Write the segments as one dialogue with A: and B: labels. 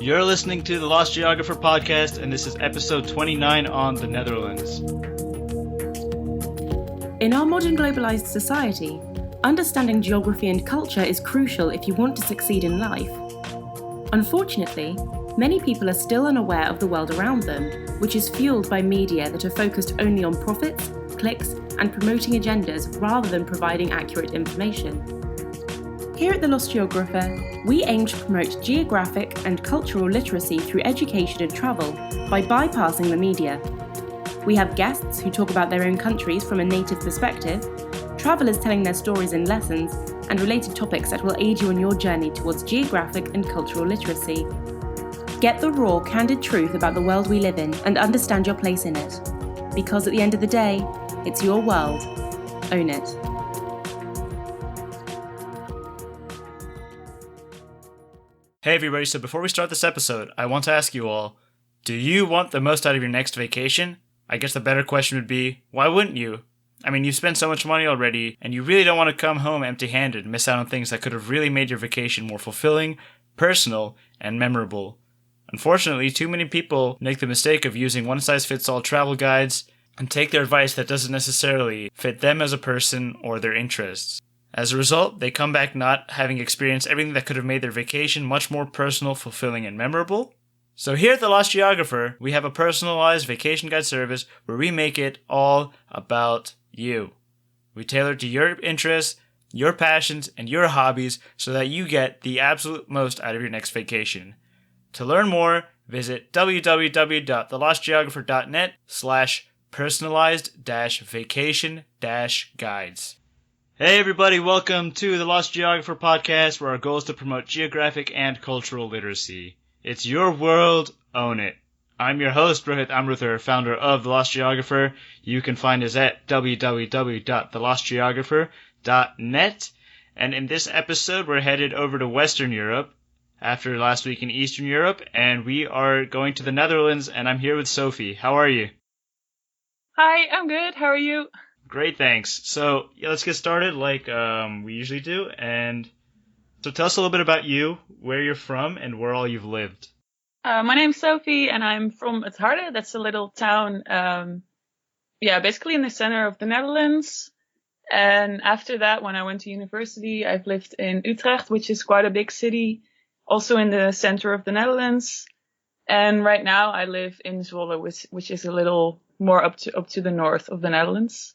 A: You're listening to the Lost Geographer podcast, and this is episode 29 on the Netherlands.
B: In our modern globalized society, understanding geography and culture is crucial if you want to succeed in life. Unfortunately, many people are still unaware of the world around them, which is fueled by media that are focused only on profits, clicks, and promoting agendas rather than providing accurate information. Here at the Lost Geographer, we aim to promote geographic and cultural literacy through education and travel by bypassing the media. We have guests who talk about their own countries from a native perspective, travellers telling their stories and lessons, and related topics that will aid you on your journey towards geographic and cultural literacy. Get the raw, candid truth about the world we live in and understand your place in it. Because at the end of the day, it's your world. Own it.
A: Hey everybody, so before we start this episode, I want to ask you all, do you want the most out of your next vacation? I guess the better question would be, why wouldn't you? I mean, you've spent so much money already, and you really don't want to come home empty-handed and miss out on things that could have really made your vacation more fulfilling, personal, and memorable. Unfortunately, too many people make the mistake of using one-size-fits-all travel guides and take their advice that doesn't necessarily fit them as a person or their interests. As a result, they come back not having experienced everything that could have made their vacation much more personal, fulfilling, and memorable. So here at the Lost Geographer, we have a personalized vacation guide service where we make it all about you. We tailor to your interests, your passions, and your hobbies so that you get the absolute most out of your next vacation. To learn more, visit www.thelostgeographer.net/personalized-vacation-guides. Hey everybody, welcome to the Lost Geographer podcast, where our goal is to promote geographic and cultural literacy. It's your world, own it. I'm your host, Rohit Amruther, founder of The Lost Geographer. You can find us at www.thelostgeographer.net. And in this episode, we're headed over to Western Europe after last week in Eastern Europe, and we are going to the Netherlands, and I'm here with Sophie. How are you?
C: Hi, I'm good. How are you?
A: Great, thanks. So, let's get started like we usually do. And so tell us a little bit about you, where you're from, and where all you've lived.
C: My name's Sophie, and I'm from Het Harde. That's a little town, basically in the center of the Netherlands. And after that, when I went to university, I've lived in Utrecht, which is quite a big city, also in the center of the Netherlands. And right now, I live in Zwolle, which is a little more up to the north of the Netherlands.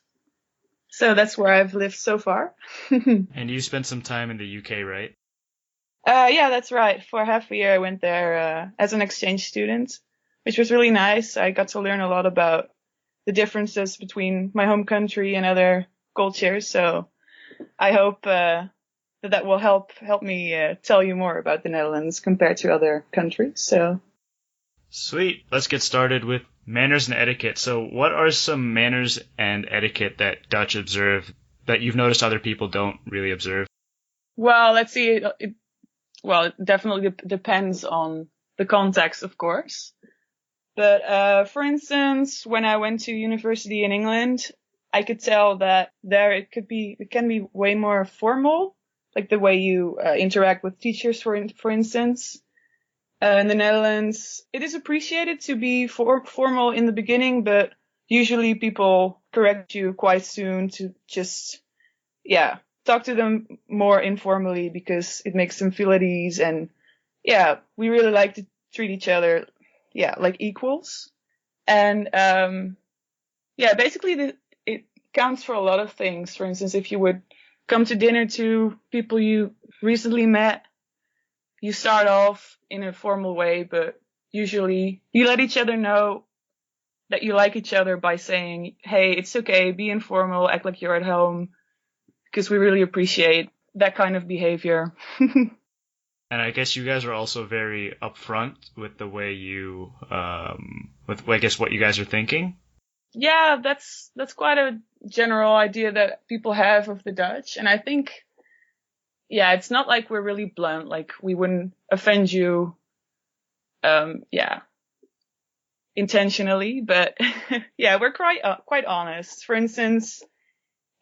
C: So that's where I've lived so far.
A: And you spent some time in the UK, right?
C: Yeah, that's right. For half a year, I went there as an exchange student, which was really nice. I got to learn a lot about the differences between my home country and other cultures. So I hope that will help me tell you more about the Netherlands compared to other countries. So
A: sweet. Let's get started with manners and etiquette. So what are some manners and etiquette that Dutch observe that you've noticed other people don't really observe?
C: Well, let's see. It definitely depends on the context, of course. But for instance, when I went to university in England, I could tell that there it can be way more formal, like the way you interact with teachers, for instance. In the Netherlands, it is appreciated to be formal in the beginning, but usually people correct you quite soon to just, talk to them more informally because it makes them feel at ease. And we really like to treat each other, like equals. And, basically it counts for a lot of things. For instance, if you would come to dinner to people you recently met, you start off in a formal way, but usually you let each other know that you like each other by saying, hey, it's okay, be informal, act like you're at home, because we really appreciate that kind of behavior.
A: And I guess you guys are also very upfront with the way you, with I guess what you guys are thinking.
C: Yeah, that's quite a general idea that people have of the Dutch. And I think, it's not like we're really blunt, like we wouldn't offend you, intentionally, but we're quite honest. For instance,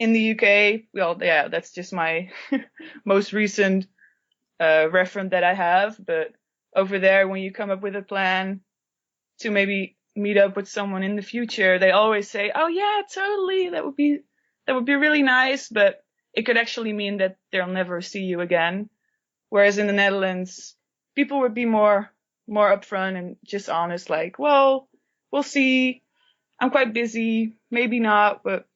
C: in the UK, that's just my most recent reference that I have, but over there, when you come up with a plan to maybe meet up with someone in the future, they always say, oh yeah, totally, that would be really nice, but it could actually mean that they'll never see you again. Whereas in the Netherlands, people would be more upfront and just honest, like, well, we'll see. I'm quite busy, maybe not, but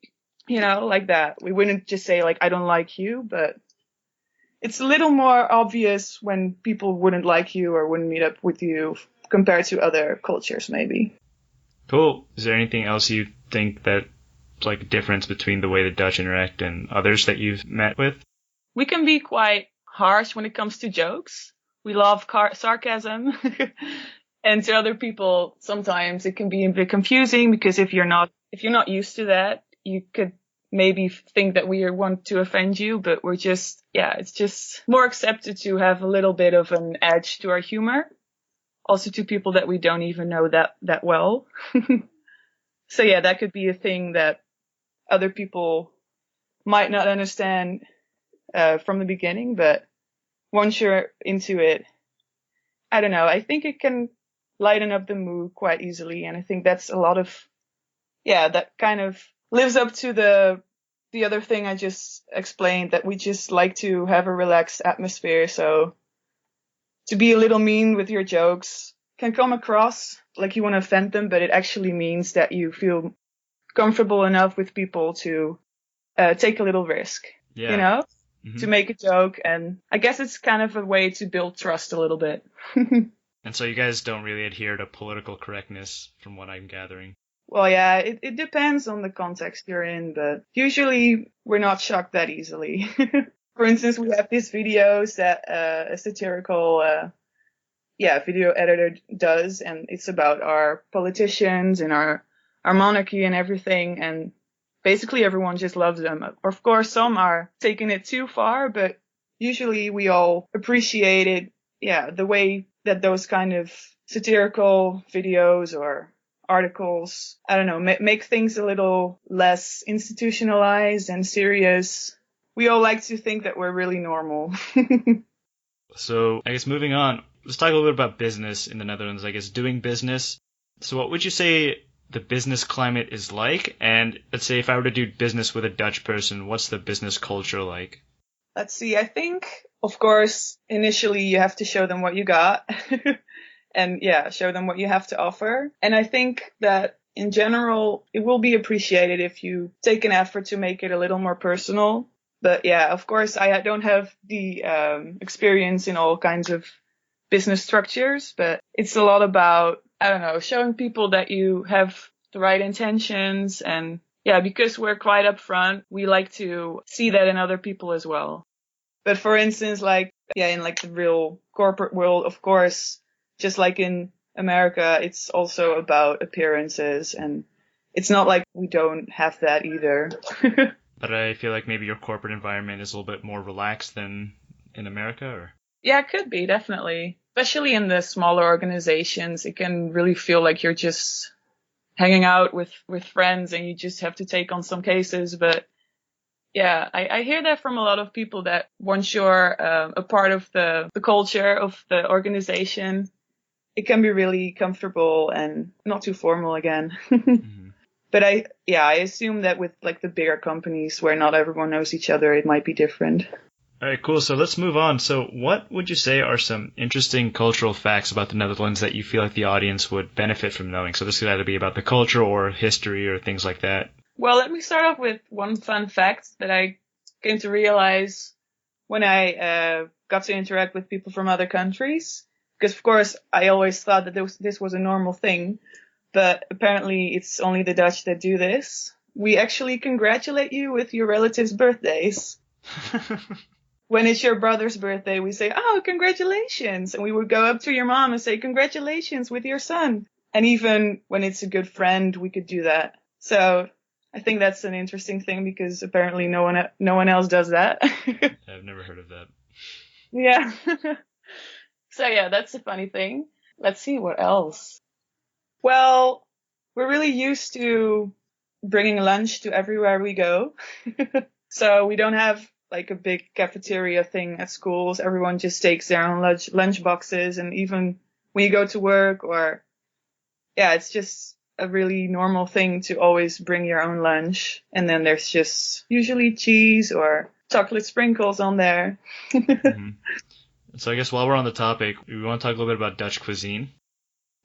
C: like that. We wouldn't just say like, I don't like you, but it's a little more obvious when people wouldn't like you or wouldn't meet up with you compared to other cultures, maybe.
A: Cool. Is there anything else you think that like a difference between the way the Dutch interact and others that you've met with?
C: We can be quite harsh when it comes to jokes. We love sarcasm. And to other people, sometimes it can be a bit confusing because if you're not used to that, you could maybe think that we want to offend you, but it's just more accepted to have a little bit of an edge to our humor. Also to people that we don't even know that well. So yeah, that could be a thing that other people might not understand from the beginning, but once you're into it, I don't know, I think it can lighten up the mood quite easily. And I think that's a lot of, that kind of lives up to the other thing I just explained, that we just like to have a relaxed atmosphere. So to be a little mean with your jokes can come across like you want to offend them, but it actually means that you feel comfortable enough with people to take a little risk, to make a joke. And I guess it's kind of a way to build trust a little bit.
A: And so you guys don't really adhere to political correctness from what I'm gathering.
C: Well, yeah, it depends on the context you're in, but usually we're not shocked that easily. For instance, we have these videos that a satirical video editor does, and it's about our politicians and our monarchy and everything, and basically everyone just loves them. Of course, some are taking it too far, but usually we all appreciate it, the way that those kind of satirical videos or articles, I don't know, make things a little less institutionalized and serious. We all like to think that we're really normal.
A: So I guess moving on, let's talk a little bit about business in the Netherlands, I guess doing business. So what would you say the business climate is like? And let's say if I were to do business with a Dutch person, what's the business culture like?
C: Let's see, I think, of course, initially you have to show them what you got. And show them what you have to offer. And I think that in general, it will be appreciated if you take an effort to make it a little more personal. But of course, I don't have the experience in all kinds of business structures, but it's a lot about, I don't know, showing people that you have the right intentions. And because we're quite upfront, we like to see that in other people as well. But for instance, in the real corporate world, of course, just like in America, it's also about appearances, and it's not like we don't have that either.
A: But I feel like maybe your corporate environment is a little bit more relaxed than in America, or?
C: Yeah, it could be, definitely. Especially in the smaller organizations, it can really feel like you're just hanging out with friends and you just have to take on some cases. But I hear that from a lot of people, that once you're a part of the culture of the organization, it can be really comfortable and not too formal again. Mm-hmm. But I assume that with the bigger companies where not everyone knows each other, it might be different.
A: All right, cool. So let's move on. So what would you say are some interesting cultural facts about the Netherlands that you feel like the audience would benefit from knowing? So this could either be about the culture or history or things like that.
C: Well, let me start off with one fun fact that I came to realize when I got to interact with people from other countries. Because, of course, I always thought that this was a normal thing. But apparently it's only the Dutch that do this. We actually congratulate you with your relatives' birthdays. When it's your brother's birthday, we say, oh, congratulations. And we would go up to your mom and say, congratulations with your son. And even when it's a good friend, we could do that. So I think that's an interesting thing because apparently no one else does that.
A: I've never heard of that.
C: Yeah. So that's a funny thing. Let's see what else. Well, we're really used to bringing lunch to everywhere we go. So we don't have like a big cafeteria thing at schools. Everyone just takes their own lunch boxes, and even when you go to work or, yeah, it's just a really normal thing to always bring your own lunch. And then there's just usually cheese or chocolate sprinkles on there.
A: Mm-hmm. So I guess while we're on the topic, we want to talk a little bit about Dutch cuisine.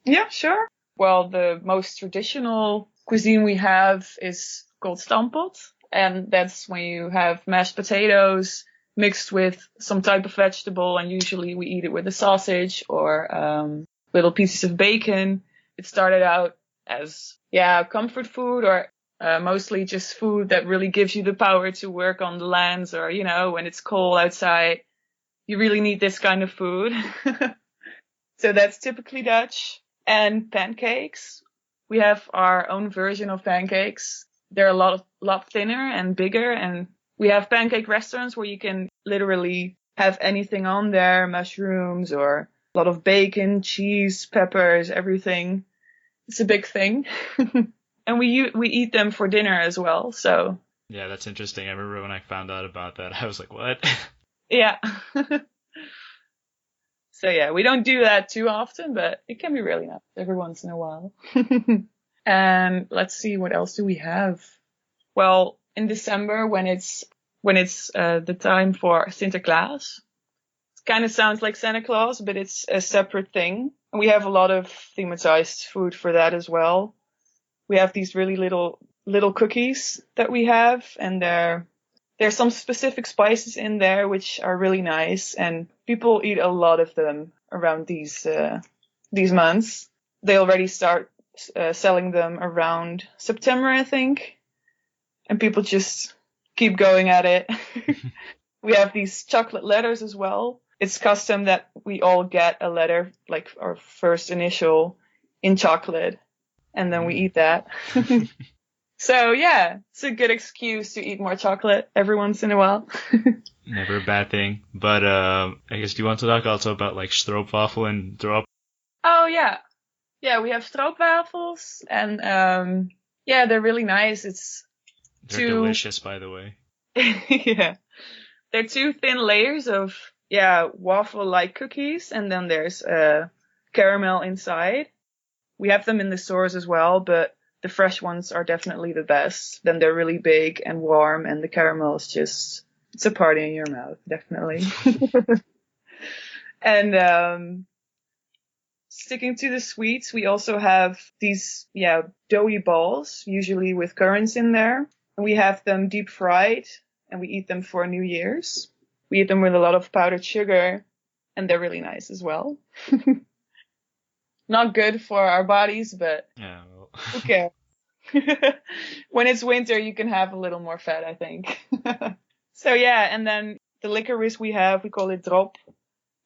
C: Yeah, sure. Well, the most traditional cuisine we have is called stampot. And that's when you have mashed potatoes mixed with some type of vegetable. And usually we eat it with a sausage or little pieces of bacon. It started out as, comfort food or mostly just food that really gives you the power to work on the lands, or, when it's cold outside, you really need this kind of food. So that's typically Dutch. And pancakes. We have our own version of pancakes. They're a lot thinner and bigger. And we have pancake restaurants where you can literally have anything on there, mushrooms or a lot of bacon, cheese, peppers, everything. It's a big thing. And we eat them for dinner as well. So
A: yeah, that's interesting. I remember when I found out about that, I was like, what?
C: Yeah. So yeah, we don't do that too often, but it can be really nice every once in a while. And let's see, what else do we have? Well, in December, when it's the time for Sinterklaas, it kind of sounds like Santa Claus, but it's a separate thing. And we have a lot of thematized food for that as well. We have these really little cookies that we have, and there's some specific spices in there which are really nice, and people eat a lot of them around these months. They already start selling them around September, I think, and people just keep going at it. We have these chocolate letters as well. It's custom that we all get a letter, like our first initial, in chocolate, and then we eat that. So yeah, it's a good excuse to eat more chocolate every once in a while.
A: Never a bad thing. But I guess, do you want to talk also about like stroopwafel and drop?
C: Oh yeah. Yeah, we have stroopwafels, and they're really nice.
A: They're delicious, by the way.
C: Yeah. They're two thin layers of waffle-like cookies, and then there's caramel inside. We have them in the stores as well, but the fresh ones are definitely the best. Then they're really big and warm, and the caramel is it's a party in your mouth, definitely. And sticking to the sweets, we also have these, doughy balls, usually with currants in there. And we have them deep fried, and we eat them for New Year's. We eat them with a lot of powdered sugar, and they're really nice as well. Not good for our bodies, but
A: yeah, well.
C: Who cares? When it's winter, you can have a little more fat, I think. So yeah, and then the licorice we call it drop.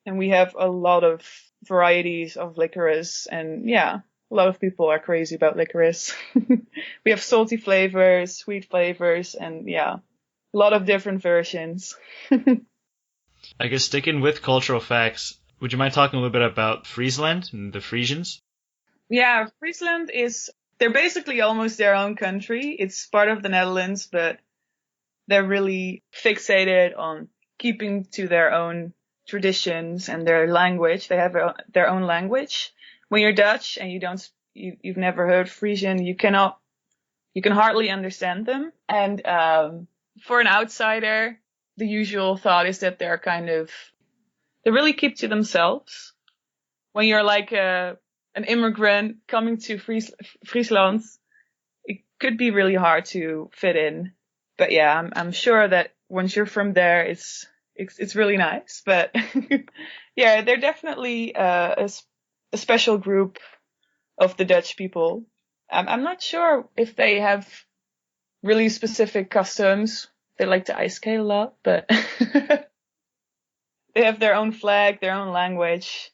C: And we have a lot of varieties of licorice. And yeah, a lot of people are crazy about licorice. We have salty flavors, sweet flavors, and yeah, a lot of different versions.
A: I guess sticking with cultural facts, would you mind talking a little bit about Friesland and the Frisians?
C: Yeah, Friesland they're basically almost their own country. It's part of the Netherlands, but they're really fixated on keeping to their own traditions and their language. They have their own language. When you're Dutch and you've never heard Frisian, you can hardly understand them. And for an outsider, the usual thought is that they really keep to themselves. When you're like an immigrant coming to Friesland, it could be really hard to fit in. But yeah, I'm sure that once you're from there, it's really nice. But yeah, they're definitely a special group of the Dutch people. I'm not sure if they have really specific customs. They like to ice skate a lot, but they have their own flag, their own language.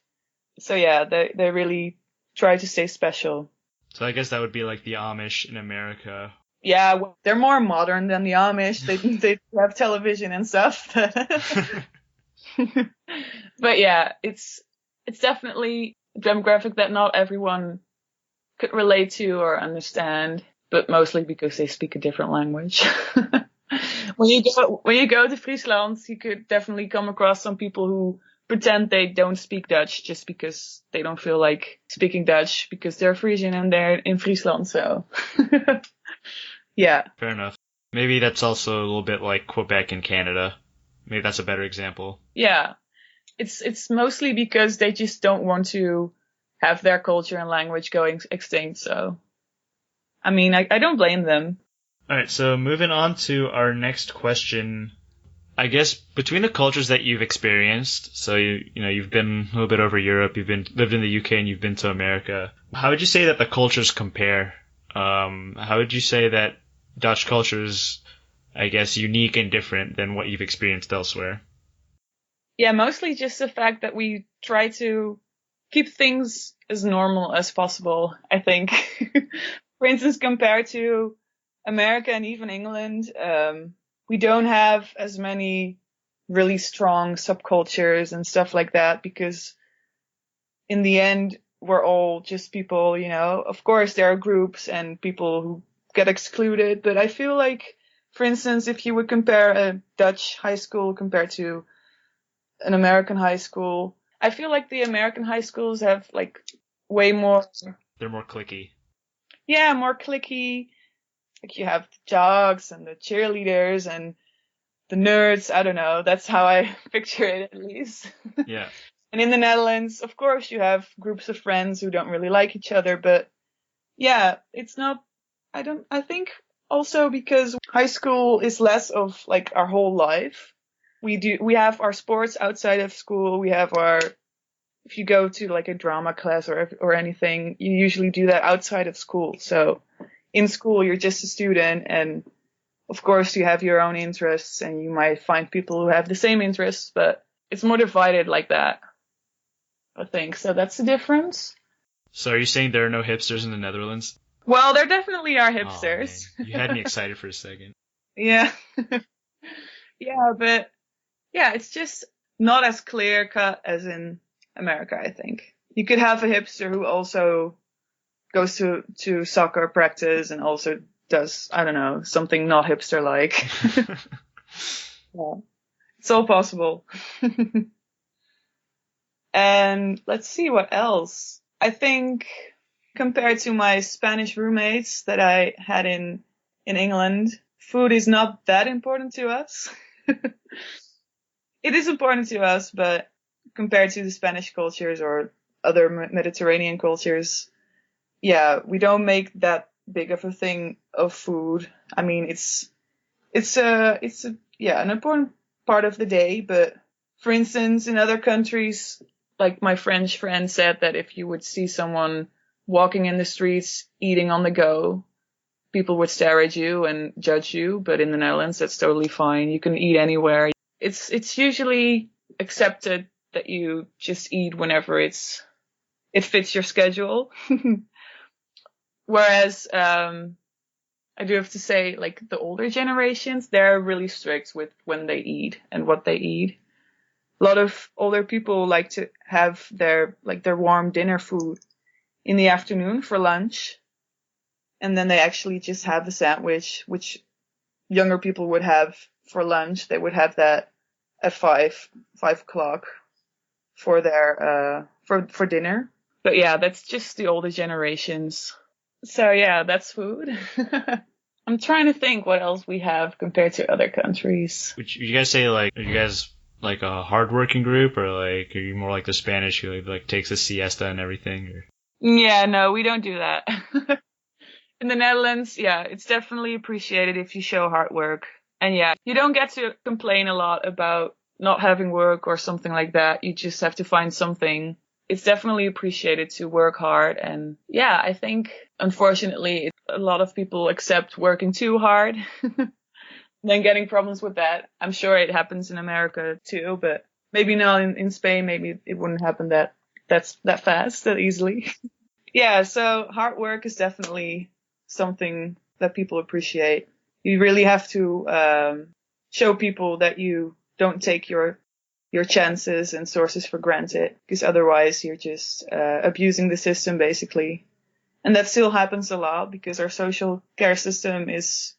C: So yeah, they really try to stay special.
A: So I guess that would be like the Amish in America.
C: Yeah, well, they're more modern than the Amish. They have television and stuff. But yeah, it's definitely a demographic that not everyone could relate to or understand, but mostly because they speak a different language. When you go to Friesland, you could definitely come across some people who pretend they don't speak Dutch just because they don't feel like speaking Dutch because they're Frisian and they're in Friesland. So, yeah.
A: Fair enough. Maybe that's also a little bit like Quebec in Canada. Maybe that's a better example.
C: Yeah. It's mostly because they just don't want to have their culture and language going extinct. So, I mean, I don't blame them.
A: All right, so moving on to our next question. I guess between the cultures that you've experienced, so you've been a little bit over Europe, lived in the UK, and you've been to America. How would you say that the cultures compare? How would you say that Dutch culture is, I guess, unique and different than what you've experienced elsewhere?
C: Yeah, mostly just the fact that we try to keep things as normal as possible, I think. For instance, compared to America and even England, we don't have as many really strong subcultures and stuff like that because in the end, we're all just people, you know. Of course, there are groups and people who get excluded, but I feel like, for instance, if you would compare a Dutch high school compared to an American high school, I feel like the American high schools have like way more.
A: They're more cliquey.
C: Yeah, more cliquey. Like you have the jocks and the cheerleaders and the nerds. I don't know. That's how I picture it, at least.
A: Yeah.
C: And in the Netherlands, of course, you have groups of friends who don't really like each other. But yeah, it's not. I think also because high school is less of like our whole life. We have our sports outside of school. We have if you go to like a drama class or anything, you usually do that outside of school. So in school, you're just a student, and of course you have your own interests and you might find people who have the same interests, but it's more divided like that, I think. So that's the difference.
A: So are you saying there are no hipsters in the Netherlands?
C: Well, there definitely are
A: Oh,
C: hipsters.
A: man. You had me excited for a second.
C: Yeah. Yeah, but yeah, it's just not as clear cut as in America, I think. You could have a hipster who also goes to soccer practice and also does, I don't know, something not hipster like. Yeah. It's all possible. And let's see what else. I think compared to my Spanish roommates that I had in England, food is not that important to us. It is important to us, but compared to the Spanish cultures or other Mediterranean cultures, yeah, we don't make that big of a thing of food. I mean, it's an important part of the day, but for instance, in other countries, like my French friend said that if you would see someone walking in the streets eating on the go, people would stare at you and judge you, but in the Netherlands, that's totally fine. You can eat anywhere. It's usually accepted that you just eat whenever it fits your schedule. Whereas, I do have to say, like the older generations, they're really strict with when they eat and what they eat. A lot of older people like to have their warm dinner food in the afternoon for lunch. And then they actually just have the sandwich, which younger people would have for lunch. They would have that at 5 o'clock for their, for dinner. But yeah, that's just the older generations. So yeah, that's food. I'm trying to think what else we have compared to other countries.
A: Would you guys say are you guys like a hardworking group, or like are you more like the Spanish who like takes a siesta and everything? Or?
C: Yeah, no, we don't do that. In the Netherlands, yeah, it's definitely appreciated if you show hard work. And yeah, you don't get to complain a lot about not having work or something like that. You just have to find something. It's definitely appreciated to work hard. And yeah, I think unfortunately a lot of people accept working too hard, then getting problems with that. I'm sure it happens in America too, but maybe not in Spain. Maybe it wouldn't happen that fast, that easily. Yeah, so hard work is definitely something that people appreciate. You really have to show people that you don't take your chances and sources for granted, because otherwise you're just abusing the system, basically. And that still happens a lot because our social care system is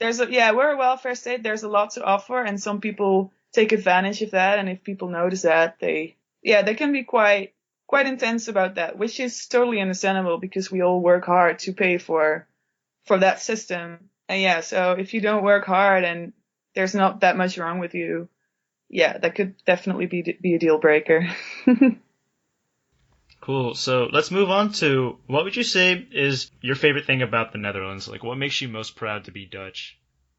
C: we're a welfare state. There's a lot to offer, and some people take advantage of that. And if people notice that, they can be quite intense about that, which is totally understandable because we all work hard to pay for that system. And so if you don't work hard and there's not that much wrong with you, that could definitely be a deal breaker.
A: Cool. So let's move on to, what would you say is your favorite thing about the Netherlands? Like, what makes you most proud to be Dutch?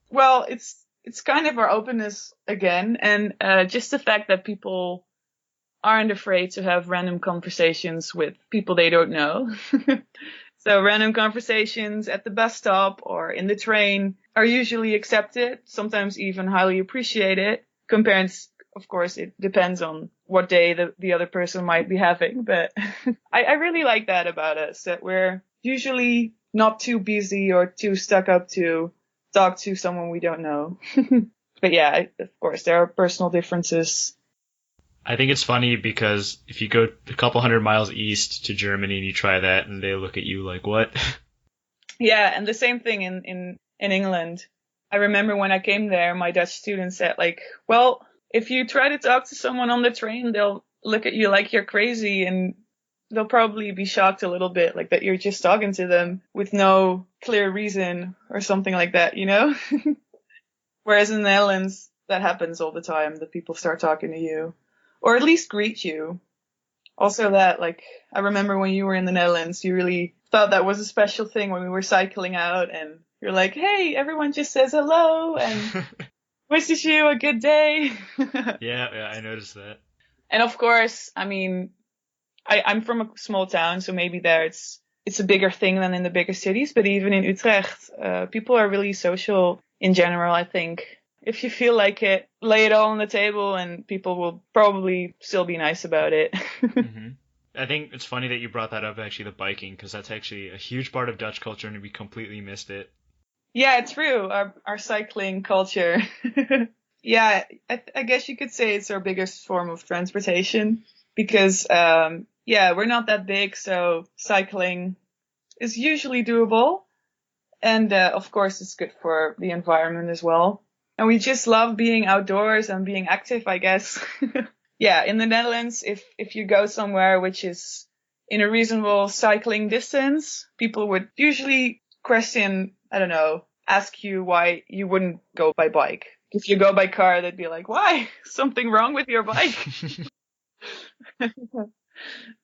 C: Well, it's kind of our openness again, and just the fact that people aren't afraid to have random conversations with people they don't know. So random conversations at the bus stop or in the train are usually accepted, sometimes even highly appreciated. Of course, it depends on what day the other person might be having, but I really like that about us, that we're usually not too busy or too stuck up to talk to someone we don't know. But of course, there are personal differences.
A: I think it's funny because if you go a couple hundred miles east to Germany and you try that and they look at you like, what?
C: Yeah, and the same thing in England. I remember when I came there, my Dutch students said well, if you try to talk to someone on the train, they'll look at you like you're crazy, and they'll probably be shocked a little bit, like that you're just talking to them with no clear reason or something like that, you know? Whereas in the Netherlands, that happens all the time, that people start talking to you. Or at least greet you. Also that, I remember when you were in the Netherlands, you really thought that was a special thing when we were cycling out, and you're like, hey, everyone just says hello and wishes you a good day.
A: Yeah, I noticed that.
C: And of course, I mean, I'm from a small town, so maybe there it's a bigger thing than in the bigger cities, but even in Utrecht, people are really social in general, I think. If you feel like it, lay it all on the table and people will probably still be nice about it.
A: Mm-hmm. I think it's funny that you brought that up, actually, the biking, because that's actually a huge part of Dutch culture and we completely missed it.
C: Yeah, it's true. Our cycling culture. I guess you could say it's our biggest form of transportation because, we're not that big. So cycling is usually doable. And, of course, it's good for the environment as well. And we just love being outdoors and being active, I guess. In the Netherlands, if you go somewhere which is in a reasonable cycling distance, people would usually ask you why you wouldn't go by bike. If you go by car, they'd be like, why? Something wrong with your bike?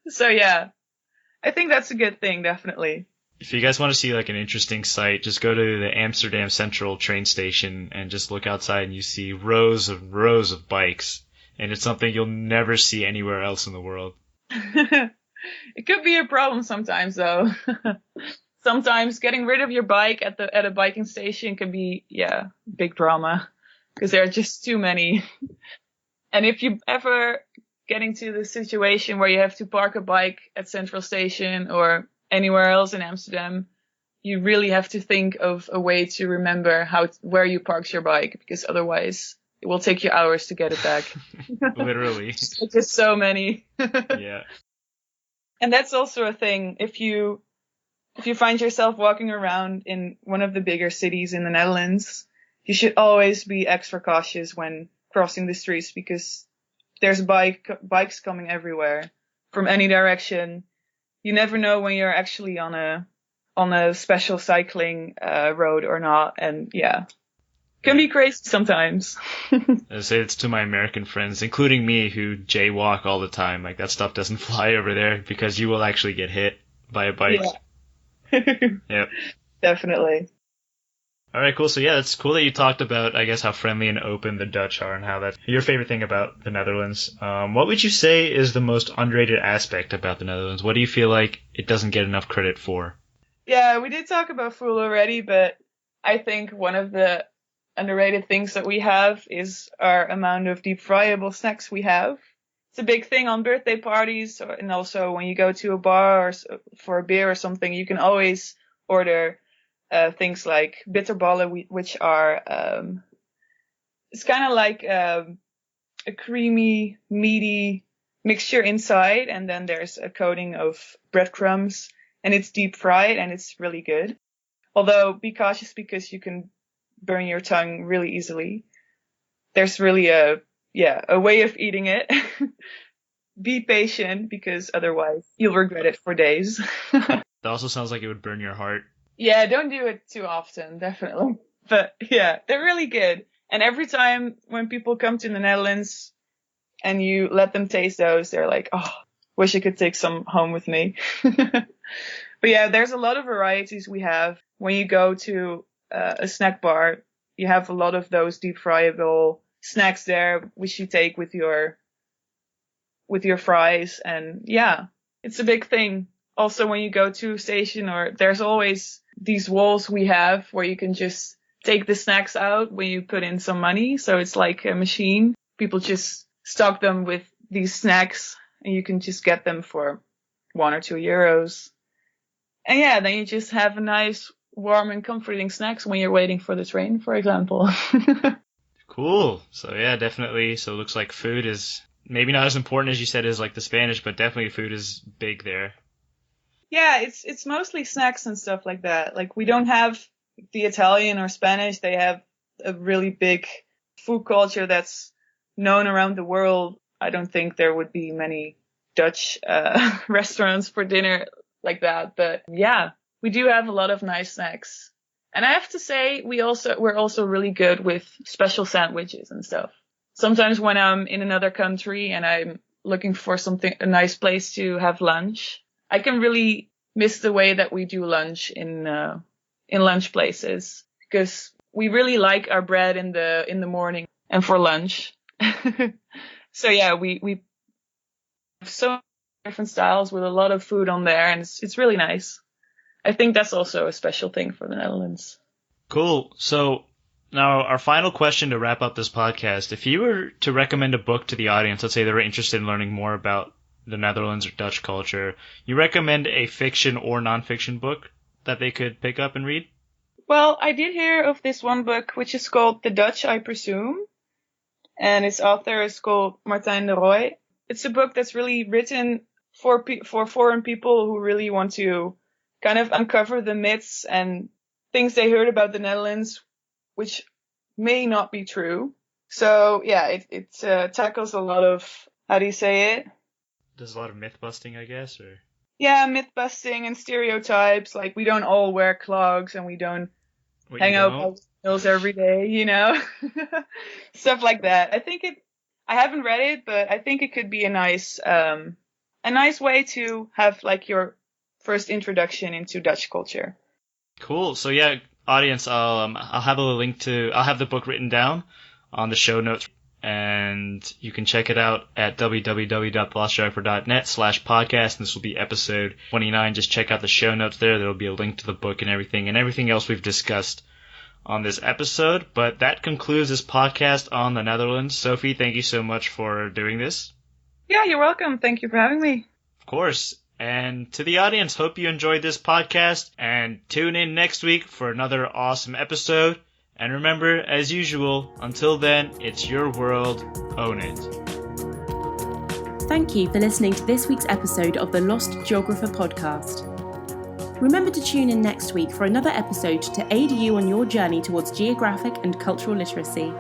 C: So I think that's a good thing, definitely.
A: If you guys want to see an interesting sight, just go to the Amsterdam Central train station and just look outside and you see rows of bikes. And it's something you'll never see anywhere else in the world.
C: It could be a problem sometimes, though. Sometimes getting rid of your bike at a biking station can be, big drama because there are just too many. And if you ever get into the situation where you have to park a bike at Central Station or anywhere else in Amsterdam, you really have to think of a way to remember where you parked your bike, because otherwise it will take you hours to get it back.
A: Literally.
C: It's just so many.
A: Yeah.
C: And that's also a thing. If you find yourself walking around in one of the bigger cities in the Netherlands, you should always be extra cautious when crossing the streets, because there's bikes coming everywhere from any direction. You never know when you're actually on a special cycling road or not, and can be crazy sometimes.
A: I say it's to my American friends, including me, who jaywalk all the time. That stuff doesn't fly over there because you will actually get hit by a bike.
C: Yeah.
A: Yep.
C: Definitely.
A: All right, cool. So it's cool that you talked about, I guess, how friendly and open the Dutch are and how that's your favorite thing about the Netherlands. What would you say is the most underrated aspect about the Netherlands? What do you feel like it doesn't get enough credit for?
C: Yeah, we did talk about food already, but I think one of the underrated things that we have is our amount of deep fryable snacks we have. It's a big thing on birthday parties, and also when you go to a bar or for a beer or something, you can always order things like bitterballen, which are it's kind of like a creamy, meaty mixture inside, and then there's a coating of breadcrumbs, and it's deep fried and it's really good. Although be cautious because you can burn your tongue really easily. There's really a way of eating it. Be patient, because otherwise you'll regret it for days.
A: That also sounds like it would burn your heart.
C: Yeah, don't do it too often, definitely. But yeah, they're really good. And every time when people come to the Netherlands and you let them taste those, they're like, oh, wish I could take some home with me. But yeah, there's a lot of varieties we have. When you go to a snack bar, you have a lot of those deep fryable snacks there, which you take with your fries. And yeah, it's a big thing. Also, when you go to a station, or there's always these walls we have where you can just take the snacks out when you put in some money. So it's like a machine. People just stock them with these snacks and you can just get them for €1 or €2. And yeah, then you just have a nice, warm and comforting snacks when you're waiting for the train, for example.
A: Cool. So yeah, definitely. So it looks like food is maybe not as important as you said as like the Spanish, but definitely food is big there.
C: Yeah, it's mostly snacks and stuff like that. Like, we don't have the Italian or Spanish. They have a really big food culture that's known around the world. I don't think there would be many Dutch restaurants for dinner like that. But yeah, we do have a lot of nice snacks. And I have to say, we're also really good with special sandwiches and stuff. Sometimes when I'm in another country and I'm looking for a nice place to have lunch, I can really miss the way that we do lunch in lunch places, because we really like our bread in the morning and for lunch. So yeah, we have so many different styles with a lot of food on there, and it's really nice. I think that's also a special thing for the Netherlands.
A: Cool. So now our final question to wrap up this podcast: if you were to recommend a book to the audience, let's say they were interested in learning more about the Netherlands or Dutch culture, you recommend a fiction or nonfiction book that they could pick up and read?
C: Well, I did hear of this one book, which is called The Dutch, I Presume. And its author is called Martijn de Rooij. It's a book that's really written for foreign people who really want to kind of uncover the myths and things they heard about the Netherlands, which may not be true. So yeah, it tackles a lot of, how do you say it?
A: There's a lot of myth busting, I guess, or?
C: Yeah, myth busting and stereotypes. Like, we don't all wear clogs and we don't hang out by windmills every day, you know? Stuff like that. I haven't read it, but I think it could be a nice way to have like your first introduction into Dutch culture. Cool.
A: So yeah, audience, I'll have the book written down on the show notes, and you can check it out at www.thelostgeographer.net/podcast. This will be episode 29. Just check out the show notes there. There'll be a link to the book and everything else we've discussed on this episode. But that concludes this podcast on the Netherlands. Sophie, thank you so much for doing this.
C: Yeah, you're welcome. Thank you for having me.
A: Of course. And to the audience, hope you enjoyed this podcast, and tune in next week for another awesome episode. And remember, as usual, until then, it's your world. Own it.
B: Thank you for listening to this week's episode of the Lost Geographer podcast. Remember to tune in next week for another episode to aid you on your journey towards geographic and cultural literacy.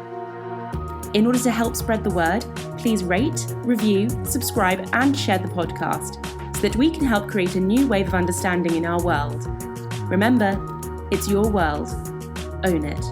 B: In order to help spread the word, please rate, review, subscribe, and share the podcast so that we can help create a new wave of understanding in our world. Remember, it's your world. Own it.